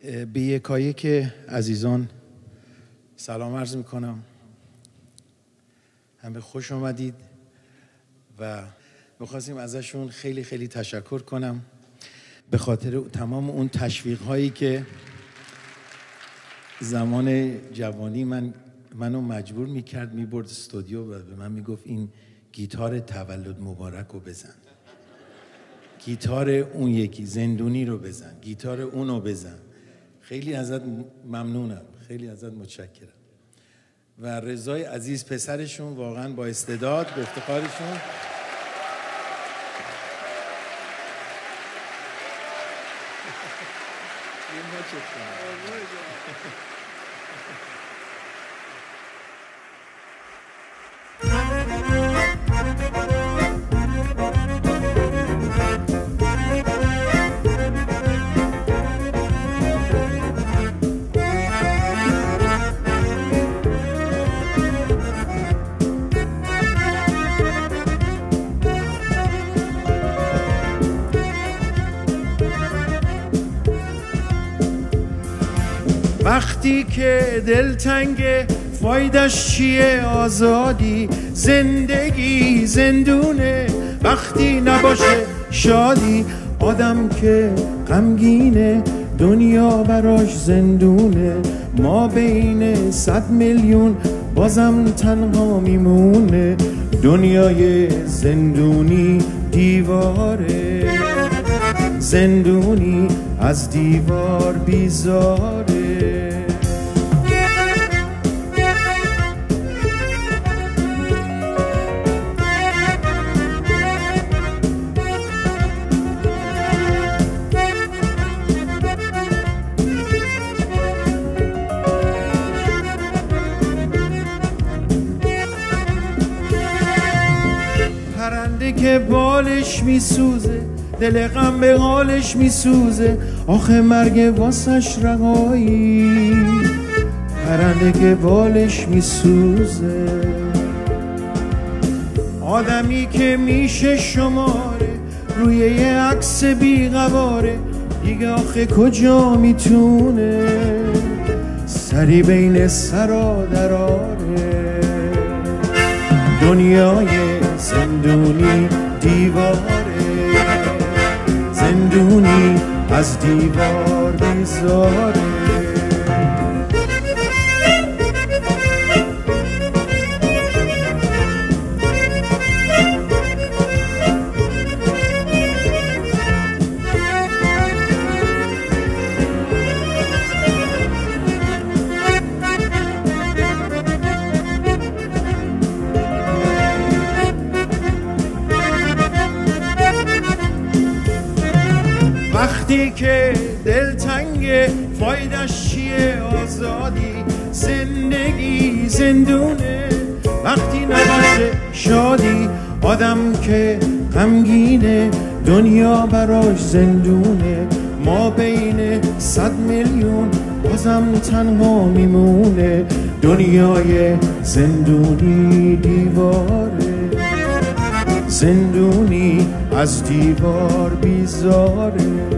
به یکایک عزیزان سلام عرض میکنم. همه خوش آمدید و میخواستیم ازشون خیلی خیلی تشکر کنم به خاطر تمام اون تشویق هایی که زمان جوانی منو مجبور میکرد میبرد استودیو و به من میگفت این گیتار تولد مبارک رو بزن، گیتار اون یکی زندونی رو بزن، گیتار اون رو بزن. خیلی ازت ممنونم، خیلی ازت متشکرم. و رضای عزیز پسرشون واقعا با استعداد، به افتخارشون. وقتی که دلتنگه فایدش چیه؟ آزادی، زندگی زندونه وقتی نباشه شادی. آدم که غمگینه دنیا براش زندونه، ما بین 100 میلیون بازم تنها میمونه. دنیای زندونی دیواره، زندونی از دیوار بیزاره. پرنده که بالش میسوزه دل غم به حالش میسوزه، آخه مرگ واسش رهایی. پرنده که بالش میسوزه، آدمی که میشه شماره روی یه عکس بی‌قواره، دیگه آخه کجا میتونه سری بین سرا دراره. دنیای زندونی دیواره، زندونی از دیوار بیزاره. وقتی که دلتنگه فایدش چیه؟ آزادی، زندگی زندونه وقتی نباشه شادی. آدم که غمگینه دنیا براش زندونه، ما بین 100 میلیون بازم تنها میمونه. دنیای زندونی دیواره، زندونی از دیوار بیزاره.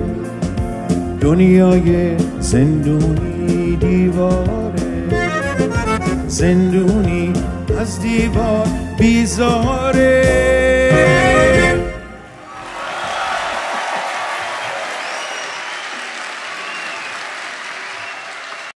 دنیای زندونی دیواره، زندونی از دیوار بیزاره.